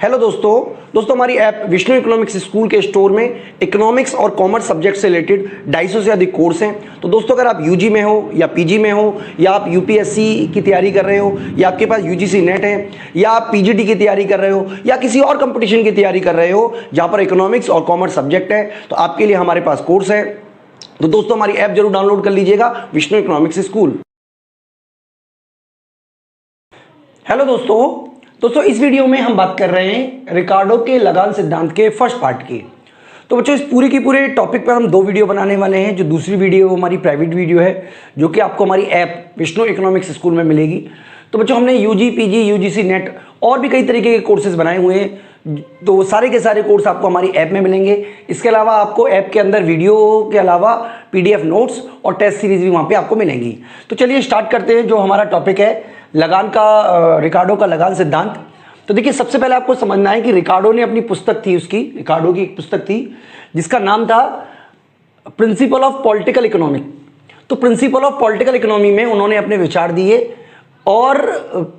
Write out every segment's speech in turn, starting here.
Hello दोस्तों हमारी app Vishnu economics school के स्टोर में इकोनॉमिक्स और कॉमर्स सब्जेक्ट से रिलेटेड 250 से अधिक कोर्स हैं। तो दोस्तों अगर आप यूजी में हो या पीजी में हो या आप यूपीएससी की तैयारी कर रहे हो या आपके पास यूजीसी नेट है या आप पीजीटी की तैयारी कर रहे हो या किसी और कंपटीशन की तैयारी कर रहे हो जहाँ पर इकोनॉमिक्स और कॉमर्स सब्जेक्ट है, तो आपके लिए हमारे पास कोर्स है। तो दोस्तों हमारी ऐप जरूर डाउनलोड कर लीजिएगा, विष्णु इकोनॉमिक्स स्कूल। हेलो दोस्तों इस वीडियो में हम बात कर रहे हैं रिकार्डो के लगान सिद्धांत के फर्स्ट पार्ट की। तो बच्चों इस पूरी की पूरे टॉपिक पर हम 2 वीडियो बनाने वाले हैं। जो दूसरी वीडियो हमारी प्राइवेट वीडियो है जो कि आपको हमारी ऐप विष्णु इकोनॉमिक्स स्कूल में मिलेगी। तो बच्चों हमने यूजी पीजी यूजीसी नेट और भी कई तरीके के कोर्सेज बनाए हुए हैं, तो सारे के सारे कोर्स आपको हमारी ऐप में मिलेंगे। इसके अलावा आपको ऐप के अंदर वीडियो के अलावा पीडीएफ नोट्स और टेस्ट सीरीज भी वहाँ पे आपको मिलेंगी। तो चलिए स्टार्ट करते हैं। जो हमारा टॉपिक है लगान का, रिकार्डो का लगान सिद्धांत। तो देखिए सबसे पहले आपको समझना है कि रिकार्डो ने अपनी पुस्तक थी, उसकी रिकार्डो की एक पुस्तक थी जिसका नाम था प्रिंसिपल ऑफ पॉलिटिकल इकोनॉमी। तो प्रिंसिपल ऑफ पॉलिटिकल इकोनॉमी में उन्होंने अपने विचार दिए और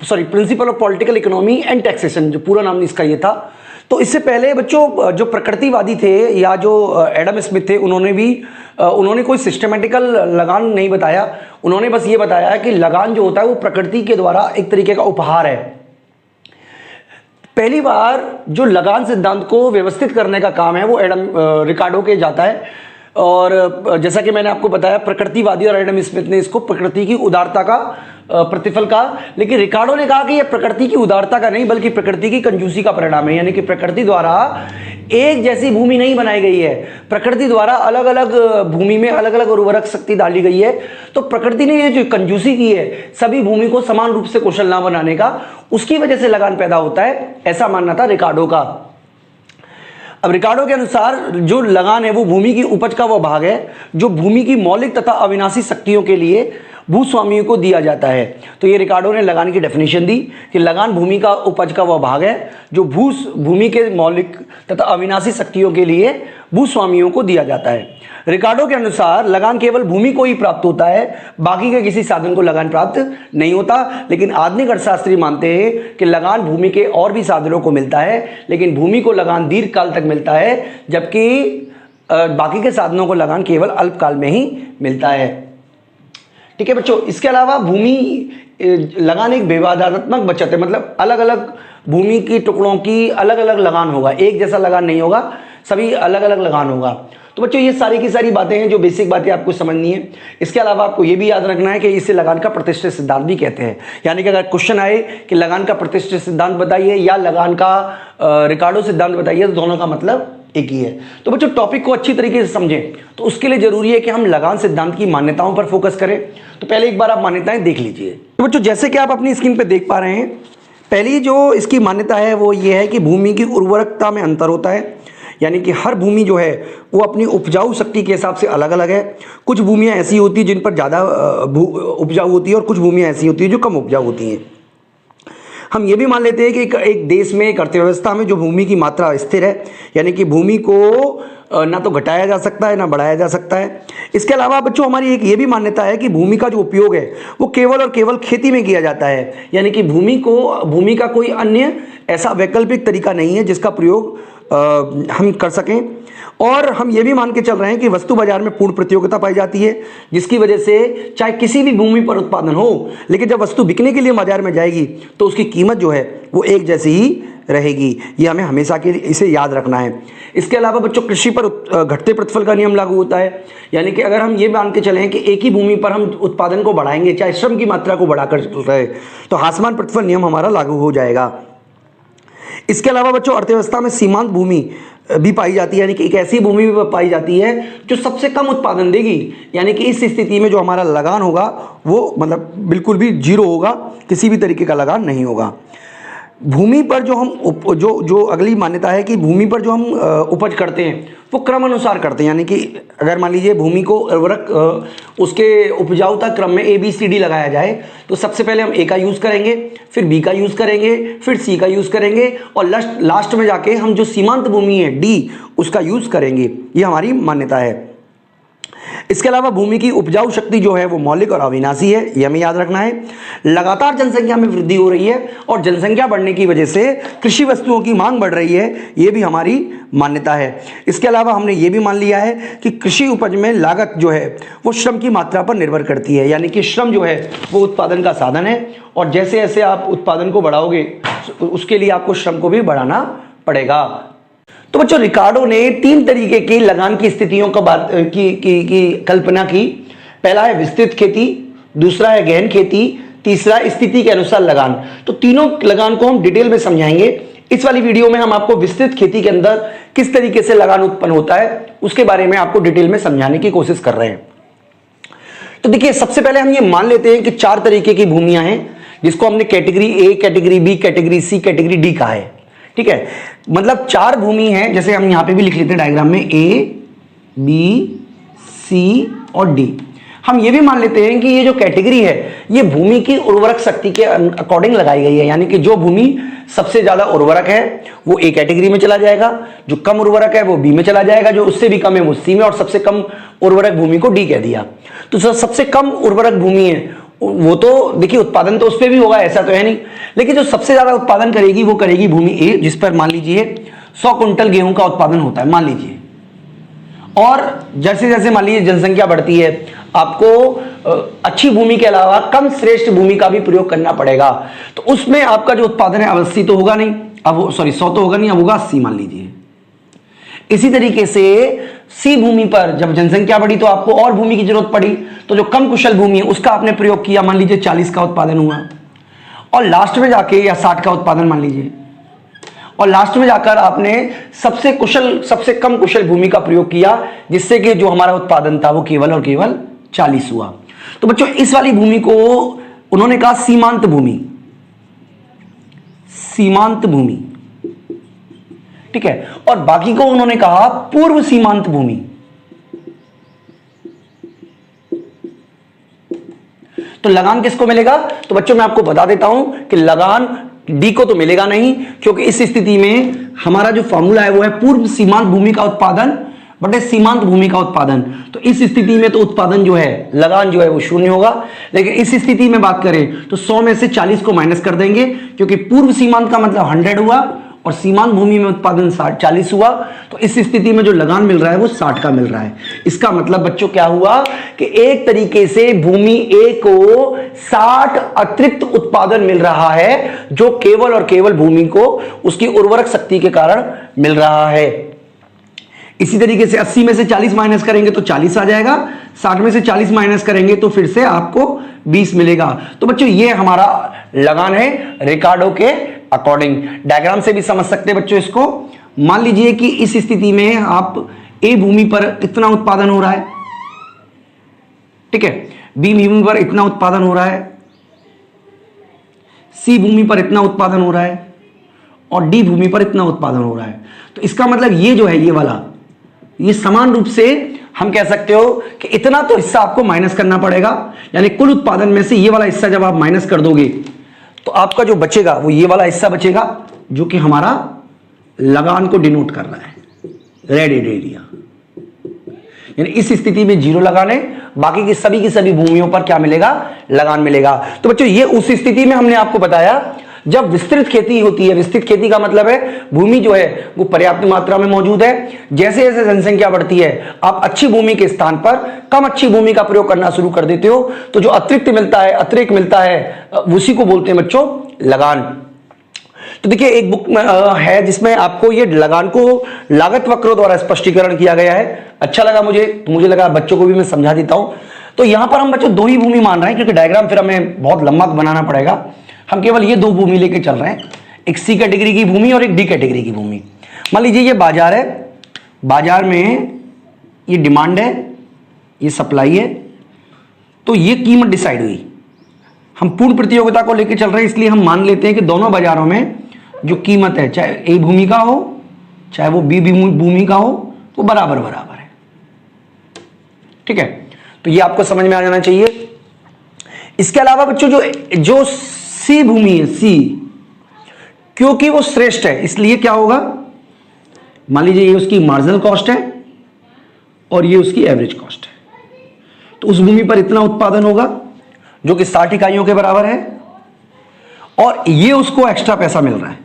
principle of political economy and taxation, जो पूरा नाम इसका ये था। तो इससे पहले बच्चों जो प्रकृतिवादी थे या जो एडम स्मिथ थे उन्होंने कोई सिस्टमेटिकल लगान नहीं बताया। उन्होंने बस ये बताया कि लगान जो होता है वो प्रकृति के द्वारा एक तरीके का उपहार है। पहली बार जो लगान सिद्धांत को व्यवस्थित करने का काम है वो रिकार्डो के जाता है। और जैसा कि मैंने आपको बताया प्रकृतिवादी और एडम स्मिथ ने इसको प्रकृति की उदारता का प्रतिफल कहा, लेकिन रिकार्डो ने कहा कि यह प्रकृति की उदारता का नहीं बल्कि प्रकृति की कंजूसी का परिणाम है। यानी कि प्रकृति द्वारा एक जैसी भूमि नहीं बनाई गई है, प्रकृति द्वारा अलग अलग भूमि में अलग अलग उर्वरक शक्ति डाली गई है। तो प्रकृति ने ये जो कंजूसी की है सभी भूमि को समान रूप से कुशल ना बनाने का, उसकी वजह से लगान पैदा होता है, ऐसा मानना था रिकार्डो का। अब रिकार्डो के अनुसार जो लगान है वो भूमि की उपज का वह भाग है जो भूमि की मौलिक तथा अविनाशी शक्तियों के लिए भूस्वामियों को दिया जाता है। तो ये रिकार्डो ने लगान की डेफिनेशन दी कि लगान भूमि का उपज का वह भाग है जो भूमि के मौलिक तथा अविनाशी शक्तियों के लिए भूस्वामियों को दिया जाता है। रिकार्डो के अनुसार लगान केवल भूमि को ही प्राप्त होता है, बाकी के किसी साधन को लगान प्राप्त नहीं होता। लेकिन आधुनिक अर्थशास्त्री मानते हैं कि लगान भूमि के और भी साधनों को मिलता है, लेकिन भूमि को लगान दीर्घ काल तक मिलता है, जबकि बाकी के साधनों को लगान केवल अल्पकाल में ही मिलता है। ठीक है बच्चों, इसके अलावा भूमि लगान एक विवादात्मक बचत है, मतलब अलग अलग भूमि की टुकड़ों की अलग अलग लगान होगा, एक जैसा लगान नहीं होगा, सभी अलग अलग लगान होगा। तो बच्चों ये सारी की सारी बातें हैं जो बेसिक बातें आपको समझनी है। इसके अलावा आपको ये भी याद रखना है कि इसे लगान का प्रतिष्ठित सिद्धांत भी कहते हैं। यानी कि अगर क्वेश्चन आए कि लगान का प्रतिष्ठित सिद्धांत बताइए या लगान का रिकार्डो सिद्धांत बताइए, तो दोनों का मतलब एक ही है। तो बच्चों टॉपिक को अच्छी तरीके से समझें तो उसके लिए जरूरी है कि हम लगान सिद्धांत की मान्यताओं पर फोकस करें। तो पहले एक बार आप मान्यताएं देख लीजिए। तो बच्चों जैसे कि आप अपनी स्क्रीन पे देख पा रहे हैं, पहली जो इसकी मान्यता है वो ये है कि भूमि की उर्वरकता में अंतर होता है। यानी कि हर भूमि जो है वो अपनी उपजाऊ शक्ति के हिसाब से अलग अलग है। कुछ भूमियाँ ऐसी होती हैं जिन पर ज़्यादा उपजाऊ होती है और कुछ भूमियाँ ऐसी होती हैं जो कम उपजाऊ होती हैं। हम ये भी मान लेते हैं कि एक देश में, एक अर्थव्यवस्था में जो भूमि की मात्रा स्थिर है, यानी कि भूमि को ना तो घटाया जा सकता है ना बढ़ाया जा सकता है। इसके अलावा बच्चों हमारी एक ये भी मान्यता है कि भूमि का जो उपयोग है वो केवल और केवल खेती में किया जाता है। यानी कि भूमि का कोई अन्य ऐसा वैकल्पिक तरीका नहीं है जिसका प्रयोग हम कर सकें। और हम ये भी मान के चल रहे हैं कि वस्तु बाजार में पूर्ण प्रतियोगिता पाई जाती है, जिसकी वजह से चाहे किसी भी भूमि पर उत्पादन हो, लेकिन जब वस्तु बिकने के लिए बाजार में जाएगी तो उसकी कीमत जो है वो एक जैसी ही रहेगी। ये हमें हमेशा के लिए इसे याद रखना है। इसके अलावा बच्चों कृषि पर घटते प्रतिफल का नियम लागू होता है। यानी कि अगर हम ये मान के चलें कि एक ही भूमि पर हम उत्पादन को बढ़ाएंगे, चाहे श्रम की मात्रा को बढ़ाकर रहे, तो हासमान प्रतिफल नियम हमारा लागू हो जाएगा। इसके अलावा बच्चों अर्थव्यवस्था में सीमांत भूमि भी पाई जाती है। यानी कि एक ऐसी भूमि भी पाई जाती है जो सबसे कम उत्पादन देगी। यानी कि इस स्थिति में जो हमारा लगान होगा वो मतलब बिल्कुल भी जीरो होगा, किसी भी तरीके का लगान नहीं होगा। भूमि पर जो हम जो अगली मान्यता है कि भूमि पर जो हम उपज करते हैं वो क्रम अनुसार करते हैं। यानी कि अगर मान लीजिए भूमि को उर्वरक उसके उपजाऊता क्रम में ABCD लगाया जाए तो सबसे पहले हम A का यूज़ करेंगे, फिर B का यूज़ करेंगे, फिर C का यूज़ करेंगे और लास्ट में जाके हम जो सीमांत भूमि है D उसका यूज़ करेंगे। ये हमारी मान्यता है। इसके अलावा भूमि की उपजाऊ शक्ति जो है वो मौलिक और अविनाशी है, ये हमें याद रखना है। लगातार जनसंख्या में वृद्धि हो रही है और जनसंख्या बढ़ने की वजह से कृषि वस्तुओं की मांग बढ़ रही है, ये भी हमारी मान्यता है। इसके अलावा हमने ये भी मान लिया है कि कृषि उपज में लागत जो है वो श्रम की मात्रा पर निर्भर करती है, यानी कि श्रम जो है वो उत्पादन का साधन है और जैसे जैसे आप उत्पादन को बढ़ाओगे उसके लिए आपको श्रम को भी बढ़ाना पड़ेगा। तो बच्चों रिकार्डो ने 3 तरीके की लगान की स्थितियों का बात की कल्पना की। पहला है विस्तृत खेती, दूसरा है गहन खेती, तीसरा स्थिति के अनुसार लगान। तो तीनों लगान को हम डिटेल में समझाएंगे। इस वाली वीडियो में हम आपको विस्तृत खेती के अंदर किस तरीके से लगान उत्पन्न होता है उसके बारे में आपको डिटेल में समझाने की कोशिश कर रहे हैं। तो देखिए सबसे पहले हम ये मान लेते हैं कि 4 तरीके की भूमियां हैं जिसको हमने category A, category B, category C, category D कहा है। ठीक है, मतलब 4 भूमि हैं, जैसे हम यहां पे भी लिख लेते हैं डायग्राम में ए, बी, सी और डी। हम ये भी मान लेते हैं कि ये जो कैटेगरी है ये भूमि की उर्वरक शक्ति के अकॉर्डिंग लगाई गई है, यानी कि जो भूमि सबसे ज्यादा उर्वरक है वो ए कैटेगरी में चला जाएगा, जो कम उर्वरक है वो बी में चला जाएगा, जो उससे भी कम है वो सी में, और सबसे कम उर्वरक भूमि को डी कह दिया। तो जो सबसे कम उर्वरक भूमि है वो तो देखिए उत्पादन तो उस पर भी होगा, ऐसा तो है नहीं, लेकिन जो सबसे ज्यादा उत्पादन करेगी वो करेगी भूमि ए, जिस पर मान लीजिए 100 कुंटल गेहूं का उत्पादन होता है मान लीजिए। और जैसे जैसे मान लीजिए जनसंख्या बढ़ती है आपको अच्छी भूमि के अलावा कम श्रेष्ठ भूमि का भी प्रयोग करना पड़ेगा, तो उसमें आपका जो उत्पादन है 80 तो होगा नहीं, अब 100 तो होगा नहीं, अब होगा 80 मान लीजिए। इसी तरीके से सी भूमि पर जब जनसंख्या बढ़ी तो आपको और भूमि की जरूरत पड़ी, तो जो कम कुशल भूमि है उसका आपने प्रयोग किया, मान लीजिए 40 का उत्पादन हुआ, और लास्ट में जाके या 60 का उत्पादन मान लीजिए, और लास्ट में जाकर आपने सबसे कुशल सबसे कम कुशल भूमि का प्रयोग किया, जिससे कि जो हमारा उत्पादन था वो केवल और केवल 40 हुआ। तो बच्चों इस वाली भूमि को उन्होंने कहा सीमांत भूमि, सीमांत भूमि। ठीक है, और बाकी को उन्होंने कहा पूर्व सीमांत भूमि। तो लगान किसको मिलेगा? तो बच्चों मैं आपको बता देता हूं कि लगान डी को तो मिलेगा नहीं, क्योंकि इस स्थिति में हमारा जो फॉर्मूला है वो है पूर्व सीमांत भूमि का उत्पादन बटे सीमांत भूमि का उत्पादन। तो इस स्थिति में तो उत्पादन जो है लगान जो है वो 0 होगा, लेकिन इस स्थिति में बात करें तो 100 में से 40 को माइनस कर देंगे, क्योंकि पूर्व सीमांत का मतलब 100 हुआ और सीमांत भूमि में उत्पादन 40 हुआ, तो इस स्थिति में जो लगान मिल रहा है वो 60 का मिल रहा है। इसका मतलब बच्चों क्या हुआ कि एक तरीके से भूमि ए को 60 अतिरिक्त उत्पादन मिल रहा है, जो केवल और केवल भूमि को उसकी उर्वरक शक्ति के कारण मिल रहा है। इसी तरीके से 80 में से 40 माइनस करेंगे तो 40 आ जाएगा, 60 में से 40 माइनस करेंगे तो फिर से आपको 20 मिलेगा। तो बच्चों ये हमारा लगान है रिकार्डो के अकॉर्डिंग। डायग्राम से भी समझ सकते हैं बच्चों इसको। मान लीजिए कि इस स्थिति में आप ए भूमि पर इतना उत्पादन हो रहा है, ठीक है, बी भूमि पर इतना उत्पादन हो रहा है, सी भूमि पर इतना उत्पादन हो रहा है और डी भूमि पर इतना उत्पादन हो रहा है। तो इसका मतलब ये जो है ये वाला ये समान रूप से हम कह सकते हो कि इतना तो हिस्सा आपको माइनस करना पड़ेगा, यानी कुल उत्पादन में से ये वाला हिस्सा जब आप माइनस कर दोगे तो आपका जो बचेगा वो ये वाला हिस्सा बचेगा, जो कि हमारा लगान को डिनोट कर रहा है, रेड एरिया। यानी इस स्थिति में 0 लगान है, बाकी की सभी भूमियों पर क्या मिलेगा? लगान मिलेगा। तो बच्चों ये उस स्थिति में हमने आपको बताया जब विस्तृत खेती होती है। विस्तृत खेती का मतलब है भूमि जो है वो पर्याप्त मात्रा में मौजूद है। जैसे जैसे जनसंख्या बढ़ती है आप अच्छी भूमि के स्थान पर कम अच्छी भूमि का प्रयोग करना शुरू कर देते हो, तो जो अतिरिक्त मिलता है उसी को बोलते हैं बच्चों लगान। तो देखिए एक बुक है जिसमें आपको ये लगान को लागत वक्रों द्वारा स्पष्टीकरण किया गया है। अच्छा लगा मुझे लगा बच्चों को भी मैं समझा देता हूं। तो यहां पर हम बच्चों 2 ही भूमि मान रहे हैं, क्योंकि डायग्राम फिर हमें बहुत लंबा बनाना पड़ेगा। हम केवल ये 2 भूमि लेके चल रहे हैं, एक सी कैटेगरी की भूमि और एक डी कैटेगरी की भूमि। मान लीजिए ये बाजार है, बाजार में ये डिमांड है, ये सप्लाई है, तो ये कीमत डिसाइड हुई। हम पूर्ण प्रतियोगिता को लेकर चल रहे हैं, इसलिए हम मान लेते हैं कि दोनों बाजारों में जो कीमत है, चाहे ए भूमि का हो चाहे वो बी भूमि का हो, वो बराबर है। ठीक है, तो ये आपको समझ में आ जाना चाहिए। इसके अलावा बच्चों जो सी भूमि है, सी, क्योंकि वो श्रेष्ठ है इसलिए क्या होगा, मान लीजिए ये उसकी मार्जिनल कॉस्ट है और ये उसकी एवरेज कॉस्ट है। तो उस भूमि पर इतना उत्पादन होगा जो कि 60 इकाइयों के बराबर है, और ये उसको एक्स्ट्रा पैसा मिल रहा है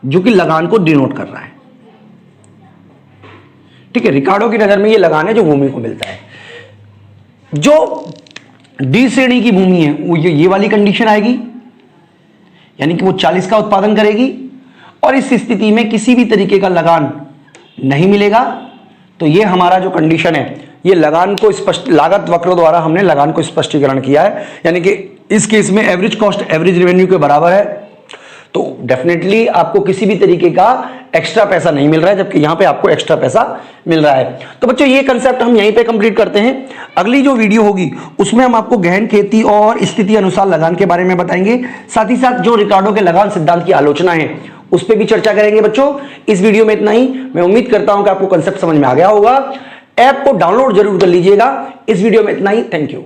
जो कि लगान को डिनोट कर रहा है। ठीक है, रिकार्डो की नजर में ये लगान है जो भूमि को मिलता है। जो डी श्रेणी की भूमि है वो ये वाली कंडीशन आएगी, यानी कि वो 40 का उत्पादन करेगी और इस स्थिति में किसी भी तरीके का लगान नहीं मिलेगा। तो ये हमारा जो कंडीशन है, ये लगान को स्पष्ट, लागत वक्र द्वारा हमने लगान को स्पष्टीकरण किया है, यानी कि इस केस में एवरेज कॉस्ट एवरेज रेवेन्यू के बराबर है। तो डेफिनेटली आपको किसी भी तरीके का एक्स्ट्रा पैसा नहीं मिल रहा है, जबकि यहां पे आपको एक्स्ट्रा पैसा मिल रहा है। तो बच्चों ये कंसेप्ट हम यहीं पे कंप्लीट करते हैं। अगली जो वीडियो होगी उसमें हम आपको गहन खेती और स्थिति अनुसार लगान के बारे में बताएंगे, साथ ही साथ जो रिकार्डो के लगान सिद्धांत की आलोचना है उस पर भी चर्चा करेंगे। बच्चों इस वीडियो में इतना ही। मैं उम्मीद करता हूं कि आपको कंसेप्ट समझ में आ गया होगा। ऐप को डाउनलोड जरूर कर लीजिएगा। इस वीडियो में इतना ही। Thank you.